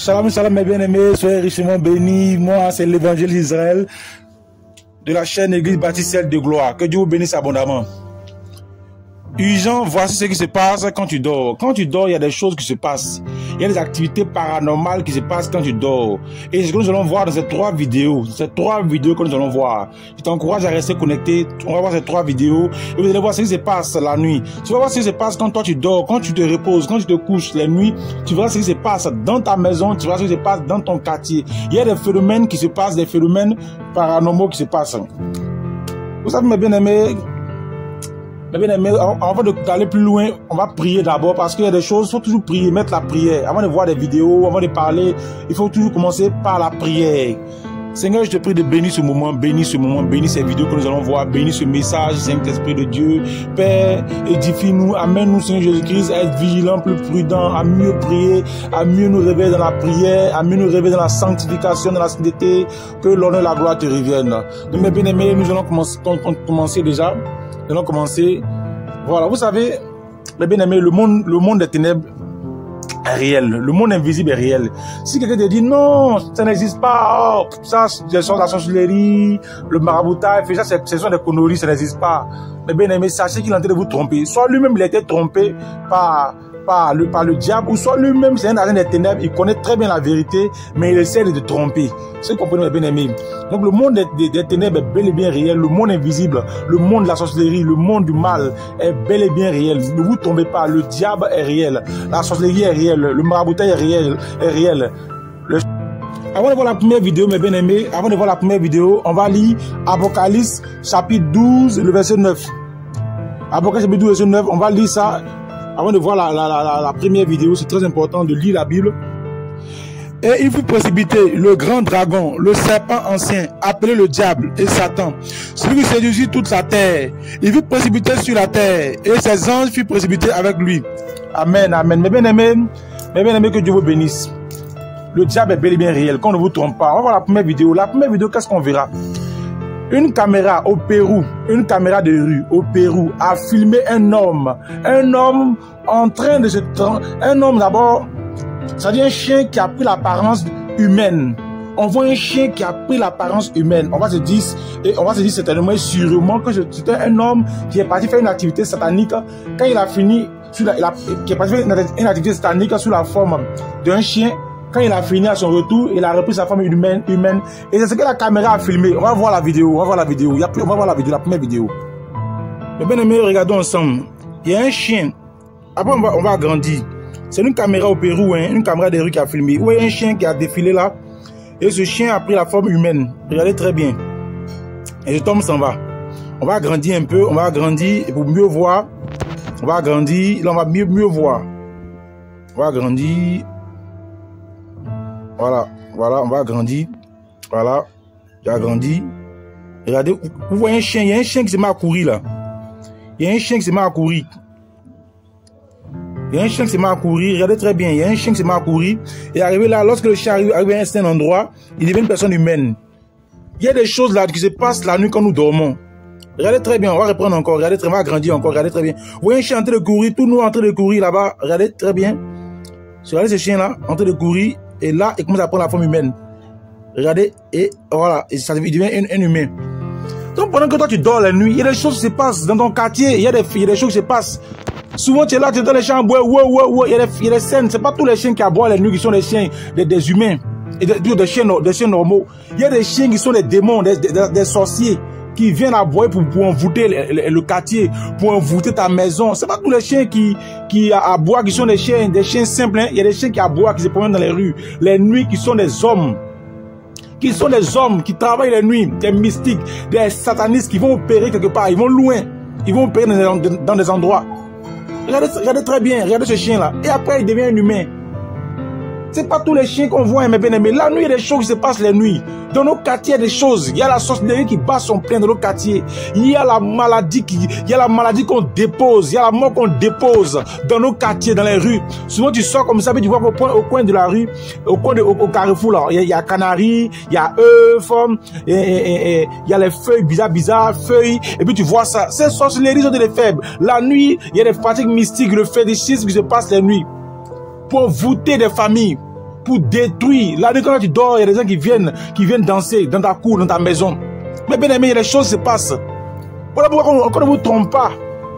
Shalom, shalom mes bien-aimés, soyez richement bénis. Moi, c'est l'évangile d'Israël de la chaîne Église Baptiste de Gloire. Que Dieu vous bénisse abondamment. Urgent, voici ce qui se passe quand tu dors. Quand tu dors, il y a des choses qui se passent. Il y a des activités paranormales qui se passent quand tu dors. Et ce que nous allons voir dans ces trois vidéos. Que nous allons voir. Je t'encourage à rester connecté. On va voir ces trois vidéos. Et vous allez voir ce qui se passe la nuit. Tu vas voir ce qui se passe quand toi tu dors, quand tu te reposes, quand tu te couches la nuit. Tu verras ce qui se passe dans ta maison. Tu verras ce qui se passe dans ton quartier. Il y a des phénomènes qui se passent, des phénomènes paranormaux qui se passent. Vous savez, mes bien-aimés, avant d'aller plus loin, on va prier d'abord parce qu'il y a des choses, il faut toujours prier, mettre la prière. Avant de voir des vidéos, avant de parler, il faut toujours commencer par la prière. Seigneur, je te prie de bénir ce moment, bénis ces vidéos que nous allons voir, bénis ce message, Saint-Esprit de Dieu. Père, édifie-nous, amène-nous, Seigneur Jésus-Christ, à être vigilants, plus prudents, à mieux prier, à mieux nous réveiller dans la prière, à mieux nous réveiller dans la sanctification, dans la sainteté, que l'honneur et la gloire te reviennent. Donc, mes bien-aimés, nous allons commencer déjà. Nous allons commencer. Voilà, vous savez, mes bien-aimés, le monde des ténèbres est réel. Le monde invisible est réel. Si quelqu'un te dit non, ça n'existe pas, oh, ça, c'est la sorcellerie, le maraboutage, ce sont des conneries, ça n'existe pas. Mais bien aimé, sachez qu'il est en train de vous tromper. Soit lui-même il a été trompé par le diable, ou soit lui-même c'est un agent des ténèbres, il connaît très bien la vérité, mais il essaie de te tromper. C'est comprenez, mes bien aimés. Donc le monde des ténèbres est bel et bien réel. Le monde invisible, le monde de la sorcellerie, le monde du mal est bel et bien réel. Ne vous tombez pas, le diable est réel, la sorcellerie est réelle, le maraboutage est réel. Avant de voir la première vidéo, mes bien aimés, on va lire Apocalypse chapitre 12, le verset 9. Apocalypse chapitre 12, verset 9, on va lire ça. Avant de voir la première vidéo, c'est très important de lire la Bible. Et il fut précipité, le grand dragon, le serpent ancien, appelé le diable et Satan, celui qui séduisit toute la terre. Il fut précipité sur la terre, et ses anges furent précipités avec lui. Amen, amen. Mes bien-aimés, que Dieu vous bénisse. Le diable est bel et bien réel, qu'on ne vous trompe pas. On va voir la première vidéo. La première vidéo, qu'est-ce qu'on verra? Une caméra au Pérou, une caméra de rue au Pérou a filmé un homme en train de se... Un homme d'abord, c'est-à-dire un chien qui a pris l'apparence humaine. On voit un chien qui a pris l'apparence humaine. On va se dire certainement, sûrement que c'était un homme qui est parti faire une activité satanique. Quand il a fini, qui est parti faire une activité satanique sous la forme d'un chien. Quand il a fini à son retour, il a repris sa forme humaine. Et c'est ce que la caméra a filmé. On va voir la vidéo. On va voir la vidéo, la première vidéo. Mais bien aimé, regardons ensemble. Il y a un chien. Après, on va agrandir. C'est une caméra au Pérou, hein, une caméra de rue qui a filmé. Où il y a un chien qui a défilé là. Et ce chien a pris la forme humaine. Regardez très bien. Et cet homme s'en va. On va agrandir un peu. On va agrandir. Et pour mieux voir, on va agrandir. Là, on va mieux voir. On va agrandir. Voilà, on va agrandir. Voilà, j'ai agrandi. Regardez, vous voyez un chien, il y a un chien qui se met à courir là. Regardez très bien, il y a un chien qui se met à courir. Et arrivé là, lorsque le chien arrive à un certain endroit, il devient une personne humaine. Il y a des choses là qui se passent la nuit quand nous dormons. Regardez très bien, on va reprendre encore, regardez très bien, on va agrandir encore, regardez très bien. Vous voyez un chien en train de courir, tout nous en train de courir là-bas, regardez très bien. Regardez ce chien là, en train de courir. Et là, il commence à prendre la forme humaine. Regardez, et voilà, et ça devient un humain. Donc pendant que toi tu dors la nuit, il y a des choses qui se passent dans ton quartier, il y a des choses qui se passent. Souvent tu es là, tu es dans les champs, il y a des scènes, c'est pas tous les chiens qui aboient la nuit qui sont des chiens, des humains, et des chiens normaux. Il y a des chiens qui sont des démons, des sorciers, qui viennent aboyer pour envoûter le quartier, pour envoûter ta maison. C'est pas tous les chiens qui aboient, qui sont des chiens simples. Hein. Il y a des chiens qui aboient, qui se promènent dans les rues, les nuits, qui sont des hommes. Qui travaillent les nuits, des mystiques, des satanistes qui vont opérer quelque part, ils vont loin, ils vont opérer dans des endroits. Regardez très bien, regardez ce chien-là. Et après, il devient un humain. C'est pas tous les chiens qu'on voit, mes bien-aimés. La nuit, il y a des choses qui se passent les nuits. Dans nos quartiers, il y a des choses. Il y a la sorcellerie qui bat son plein dans nos quartiers. Il y a la maladie qu'on dépose. Il y a la mort qu'on dépose dans nos quartiers, dans les rues. Souvent, tu sors comme ça, puis tu vois au coin de la rue, au carrefour, là. Il y a canari, il y a œufs, et il y a les feuilles bizarres, feuilles. Et puis, tu vois ça. Ces sorcelleries sont des faibles. La nuit, il y a des pratiques mystiques, le fétichisme qui se passe les nuits. Pour voûter des familles, pour détruire. La nuit, quand tu dors, il y a des gens qui viennent danser dans ta cour, dans ta maison. Mais bien aimé, les choses se passent. Voilà pourquoi on ne vous trompe pas.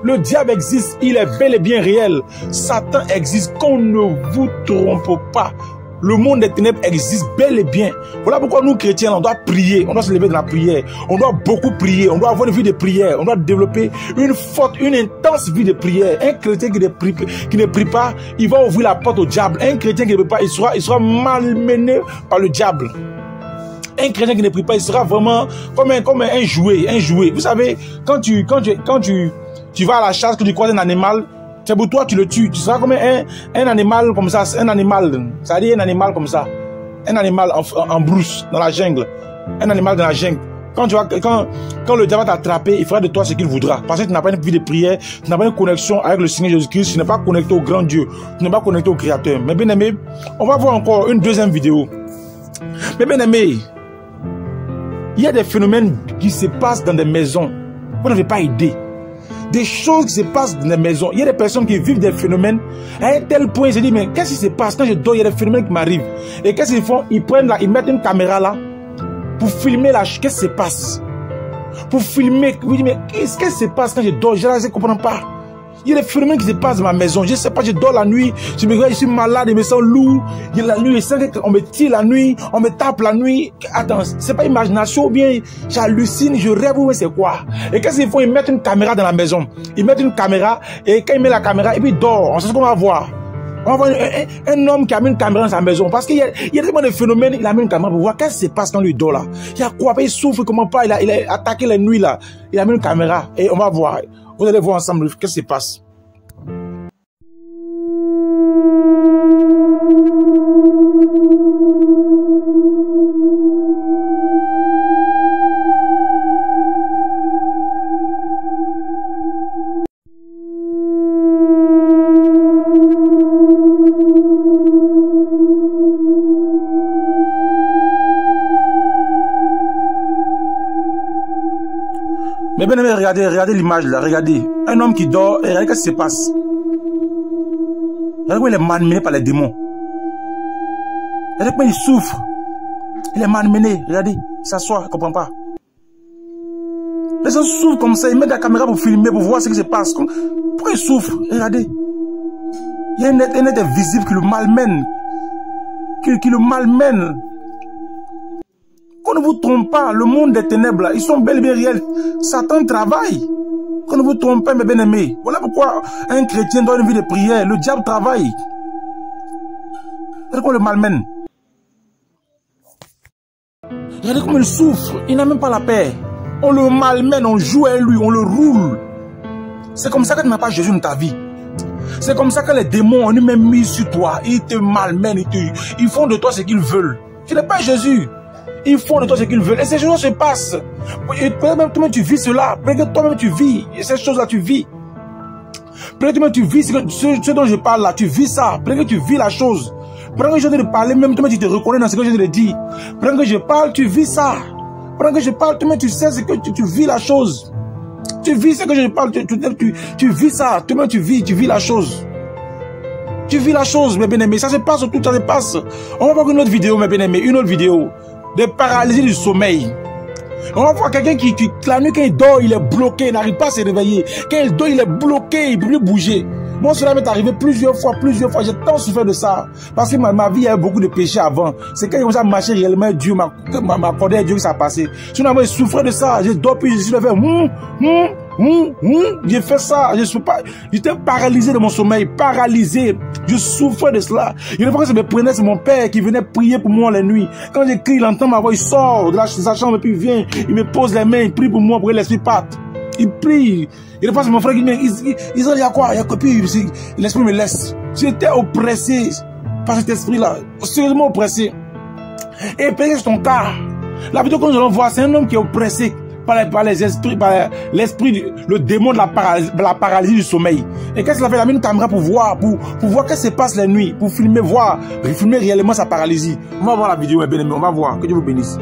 Le diable existe, il est bel et bien réel. Satan existe, qu'on ne vous trompe pas. Le monde des ténèbres existe bel et bien. Voilà pourquoi nous chrétiens, on doit prier, on doit se lever dans la prière, on doit beaucoup prier, on doit avoir une vie de prière, on doit développer une forte, une intense vie de prière. Un chrétien qui ne prie pas, il va ouvrir la porte au diable. Un chrétien qui ne prie pas, il sera malmené par le diable. Un chrétien qui ne prie pas, il sera vraiment comme un jouet, Vous savez, quand tu vas à la chasse, que tu croises un animal, c'est pour toi, tu le tues. Tu seras comme un animal comme ça, ça veut dire un animal comme ça. Un animal en brousse, dans la jungle. Un animal dans la jungle. Quand le diable va t'attraper, il fera de toi ce qu'il voudra. Parce que tu n'as pas une vie de prière, tu n'as pas une connexion avec le Seigneur Jésus-Christ, tu n'es pas connecté au grand Dieu, tu n'es pas connecté au Créateur. Mais bien aimé, on va voir encore une deuxième vidéo. Mais bien aimé, il y a des phénomènes qui se passent dans des maisons. Vous n'avez pas idée. Des choses qui se passent dans des maisons. Il y a des personnes qui vivent des phénomènes à un tel point, ils se disent, mais qu'est-ce qui se passe quand je dors? Il y a des phénomènes qui m'arrivent. Et qu'est-ce qu'ils font? Ils mettent une caméra là pour filmer qu'est-ce qui se passe. Pour filmer, vous dites, mais qu'est-ce qui se passe quand je dors? Je ne comprends pas. Il y a des phénomènes qui se passent dans ma maison. Je ne sais pas, je dors la nuit, je me réveille, je suis malade, je me sens lourd. Il y a la nuit, je sens qu'on me tire la nuit, on me tape la nuit. Attends, c'est pas imagination ou bien j'hallucine, je rêve ou c'est quoi? Et qu'est-ce qu'ils font? Ils mettent une caméra dans la maison. Ils mettent une caméra et quand ils mettent la caméra, et puis ils dorment. On sait ce qu'on va voir. On va voir un homme qui a mis une caméra dans sa maison. Parce qu'il y a tellement de phénomènes, il a mis une caméra pour voir qu'est-ce qui se passe quand lui dort là. Il y a quoi? Il souffre, comment pas? Il a attaqué la nuit là. Il a mis une caméra et on va voir. Vous allez voir ensemble qu'est-ce qui se passe. Mais bien aimé, regardez l'image là, regardez. Un homme qui dort, et regardez ce qui se passe. Regardez comment il est malmené par les démons. Regardez comment il souffre. Il est malmené, regardez, il s'assoit, il ne comprend pas. Les gens souffrent comme ça, ils mettent la caméra pour filmer, pour voir ce qui se passe. Pourquoi ils souffrent? Regardez. Il y a un être visible qui le malmène. Qui le malmène. Qu'on ne vous trompe pas, le monde des ténèbres, là, ils sont bel et bien réels. Satan travaille. Qu'on ne vous trompe pas, mes bien-aimés. Voilà pourquoi un chrétien doit une vie de prière. Le diable travaille. Regardez comment le malmène. Regardez comment il souffre. Il n'a même pas la paix. On le malmène, on joue à lui, on le roule. C'est comme ça que tu n'as pas Jésus dans ta vie. C'est comme ça que les démons ont même mis sur toi. Ils te malmènent, ils font de toi ce qu'ils veulent. Tu n'es pas Jésus. Ils font de toi ce qu'ils veulent. Et ces choses se passent. Peut-être même toi-même tu vis cela. Peut-être que toi-même tu vis. Et ces choses-là tu vis. Peut-être que toi-même tu vis ce dont je parle là. Tu vis ça. Peut-être que tu vis la chose. Pendant que je viens de parler, même toi-même tu te reconnais dans ce que je viens de dire. Pendant que je parle, tu vis ça. Pendant que je parle, toi-même tu sais ce que tu vis la chose. Tu vis ce que je parle. Tu vis ça. Toi-même tu vis la chose. Tu vis la chose, mes bien-aimés. Ça se passe, tout ça se passe. On va voir une autre vidéo, mes bien-aimés. Une autre vidéo. De paralysie du sommeil. On va voir quelqu'un qui la nuit quand il dort, il est bloqué, il n'arrive pas à se réveiller. Quand il dort, il est bloqué, il ne peut plus bouger. Moi, cela m'est arrivé plusieurs fois. J'ai tant souffert de ça. Parce que ma vie, il y avait beaucoup de péchés avant. C'est quand il commençait à marcher réellement, Dieu m'accordait à Dieu que ça passait. Sinon, moi, je souffrais de ça. Je dors, puis je suis levé. J'ai fait ça. J'étais paralysé de mon sommeil. Paralysé. Je souffrais de cela. Une fois que ça me prenait, c'est mon père qui venait prier pour moi la nuit. Quand je crie, il entend ma voix, il sort de sa chambre, et puis il vient, il me pose les mains, il prie pour moi pour que l'esprit parte. Il prie. Il passe mon frère qui me dit, il y a quoi? Il y a quoi? Puis l'esprit me laisse. J'étais oppressé par cet esprit-là. Sérieusement oppressé. Et peut-être c'est ton cas. La vidéo que nous allons voir, c'est un homme qui est oppressé par les esprits, par l'esprit, le démon de la paralysie du sommeil. Et qu'est-ce qu'il a fait? Il a mis une caméra pour voir qu'est-ce qui se passe la nuit, pour filmer réellement sa paralysie. On va voir la vidéo, mes bien-aimés, on va voir. Que Dieu vous bénisse.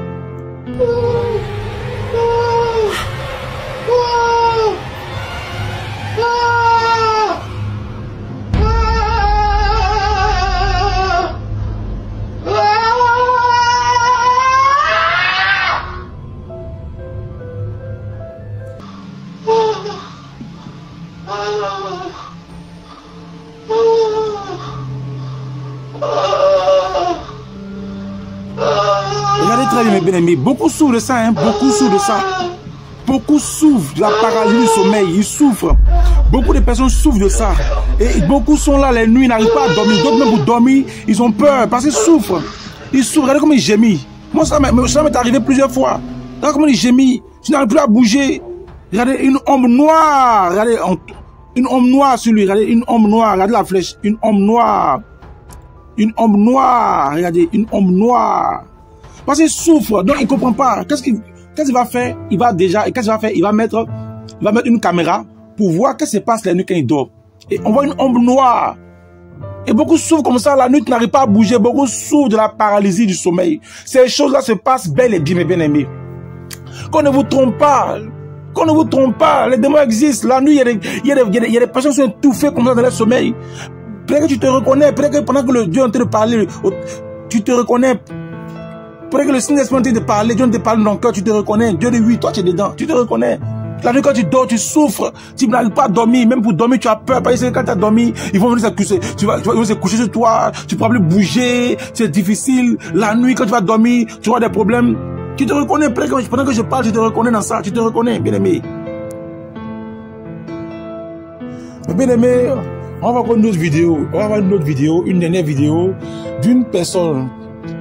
Regardez très bien mes bien-aimés, beaucoup souffrent de ça, hein, beaucoup souffrent de ça. Beaucoup souffrent de la paralysie du sommeil, ils souffrent. Beaucoup de personnes souffrent de ça. Et beaucoup sont là les nuits, ils n'arrivent pas à dormir. D'autres même pour dormir, ils ont peur parce qu'ils souffrent. Ils souffrent, regardez comme ils gémissent. Moi ça m'est arrivé plusieurs fois. Regardez comment ils gémissent, je n'arrive plus à bouger. Regardez une ombre noire, regardez une ombre noire sur lui, regardez une ombre noire, regardez la flèche, une ombre noire. Une ombre noire, regardez, une ombre noire. Parce qu'il souffre, donc il ne comprend pas. Qu'est-ce qu'il va faire? Il va mettre une caméra pour voir qu'est-ce qui se passe la nuit quand il dort. Et on voit une ombre noire. Et beaucoup souffrent comme ça, la nuit tu n'arrives pas à bouger. Beaucoup souffrent de la paralysie du sommeil. Ces choses-là se passent bel et bien, mes bien-aimés. Qu'on ne vous trompe pas. Qu'on ne vous trompe pas. Les démons existent. La nuit, il y a des personnes qui sont étouffées comme ça dans leur sommeil. Peut-être que tu te reconnais. Peut-être que pendant que le Dieu est en train de parler, tu te reconnais. Peut-être que le Saint-Esprit est en train de parler, Dieu te parle dans ton cœur, tu te reconnais. Dieu dit oui, toi tu es dedans, tu te reconnais. La nuit quand tu dors, tu souffres, tu n'arrives pas à dormir, même pour dormir tu as peur, parce que quand tu as dormi, ils vont venir se coucher, ils vont se coucher sur toi, tu ne peux plus bouger, c'est difficile. La nuit quand tu vas dormir, tu auras des problèmes. Tu te reconnais, pendant que je parle, tu te reconnais dans ça, tu te reconnais, bien-aimé. Bien-aimé, on va voir une autre vidéo, une dernière vidéo d'une personne,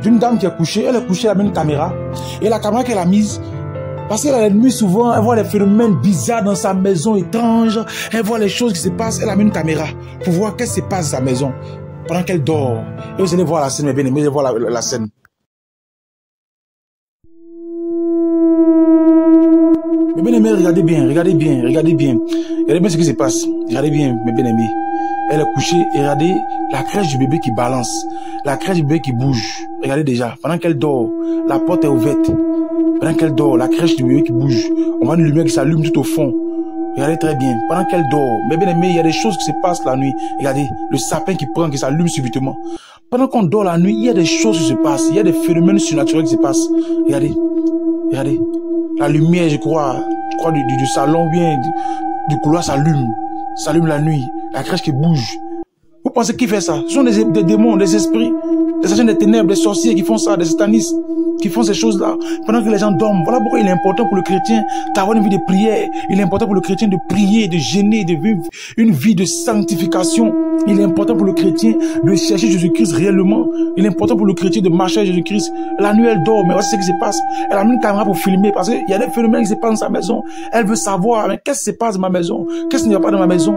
d'une dame qui est couchée, elle est couchée avec une caméra, et la caméra qu'elle a mise, parce qu'elle a la nuit souvent, elle voit des phénomènes bizarres dans sa maison, étranges, elle voit les choses qui se passent, elle a mis une caméra pour voir qu'est-ce qui se passe dans sa maison, pendant qu'elle dort. Et vous allez voir la scène, mes bien-aimés, vous allez voir la scène. Mes bien-aimés, regardez bien, regardez bien, regardez bien. Regardez bien ce qui se passe. Regardez bien, mes bien-aimés. Elle est couchée et regardez la crèche du bébé qui balance. La crèche du bébé qui bouge. Regardez déjà, pendant qu'elle dort, la porte est ouverte. Pendant qu'elle dort, la crèche du bébé qui bouge. On voit une lumière qui s'allume tout au fond. Regardez très bien. Pendant qu'elle dort, mes bien-aimés, il y a des choses qui se passent la nuit. Regardez, le sapin qui prend, qui s'allume subitement. Pendant qu'on dort la nuit, il y a des choses qui se passent. Il y a des phénomènes surnaturels qui se passent. Regardez, regardez. La lumière, je crois du salon bien, du couloir s'allume la nuit. La crèche qui bouge. Vous pensez qui fait ça? Ce sont des démons, des esprits, des agents des ténèbres, des sorciers qui font ça, des satanistes qui font ces choses-là pendant que les gens dorment. Voilà pourquoi il est important pour le chrétien d'avoir une vie de prière. Il est important pour le chrétien de prier, de jeûner, de vivre une vie de sanctification. Il est important pour le chrétien de chercher Jésus-Christ réellement. Il est important pour le chrétien de marcher avec Jésus-Christ. La nuit, elle dort, mais voici ce qui se passe. Elle a mis une caméra pour filmer parce qu'il y a des phénomènes qui se passent dans sa maison. Elle veut savoir, mais qu'est-ce qui se passe dans ma maison? Qu'est-ce qui ne va pas dans ma maison?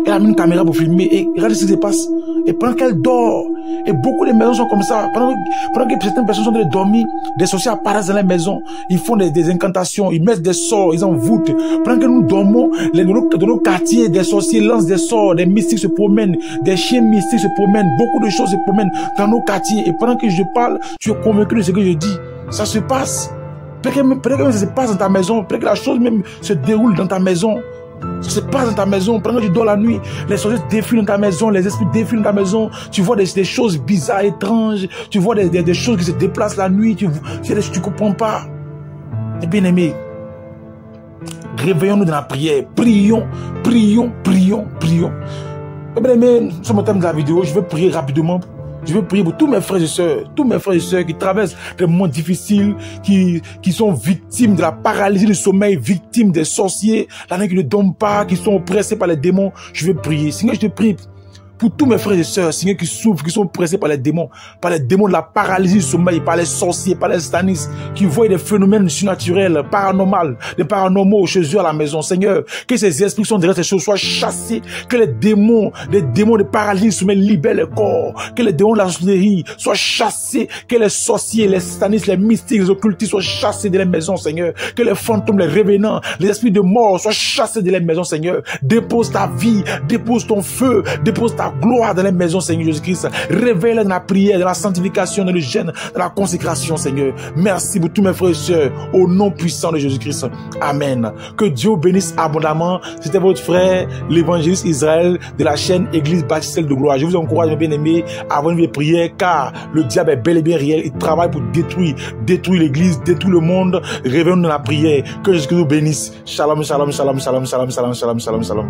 Elle a mis une caméra pour filmer et regardez ce qui se passe. Et pendant qu'elle dort, et beaucoup de maisons sont comme ça, pendant que certaines personnes sont en train de dormir, des sorciers apparaissent dans les maisons, ils font des incantations, ils mettent des sorts, ils envoûtent. Pendant que nous dormons, dans nos quartiers, des sorciers lancent des sorts, des mystiques se promènent, des chiens mystiques se promènent, beaucoup de choses se promènent dans nos quartiers. Et pendant que je parle, tu es convaincu de ce que je dis. Ça se passe. Peut-être que ça se passe dans ta maison, peut-être que la chose même se déroule dans ta maison. Ça se passe dans ta maison, pendant que tu dors la nuit, les sorciers défilent dans ta maison, les esprits défilent dans ta maison, tu vois des choses bizarres, étranges, tu vois des choses qui se déplacent la nuit, tu comprends pas. Et bien aimé, réveillons-nous dans la prière, prions. Et bien aimé, sur le thème de la vidéo, je vais prier rapidement. Je veux prier pour tous mes frères et sœurs qui traversent des moments difficiles, qui sont victimes de la paralysie du sommeil, victimes des sorciers, la nuit qui ne dorment pas, qui sont oppressés par les démons. Je veux prier. Seigneur, je te prie pour tous mes frères et sœurs, Seigneur, qui souffrent, qui sont oppressés par les démons de la paralysie du sommeil, par les sorciers, par les satanistes, qui voient des phénomènes surnaturels, paranormaux chez eux à la maison. Seigneur, que ces esprits qui sont derrière ces choses soient chassés, que les démons de paralysie du sommeil libèrent le corps, que les démons de la sorcellerie soient chassés, que les sorciers, les satanistes, les mystiques, les occultistes soient chassés de les maisons, Seigneur, que les fantômes, les revenants, les esprits de mort soient chassés de les maisons, Seigneur. Dépose ta vie, dépose ton feu, dépose ta gloire dans les maisons, Seigneur Jésus-Christ. Révèle dans la prière, dans la sanctification, dans le jeûne, dans la consécration, Seigneur. Merci pour tous mes frères et sœurs, au nom puissant de Jésus-Christ. Amen. Que Dieu vous bénisse abondamment. C'était votre frère, l'évangéliste Israël de la chaîne Église Baptiste de Gloire. Je vous encourage, mes bien-aimés, à avoir une vie de prière, car le diable est bel et bien réel. Il travaille pour détruire l'église, détruire le monde. Réveillons-nous dans la prière. Que Jésus vous bénisse. Shalom, shalom, shalom, shalom, shalom, shalom, shalom, shalom, shalom.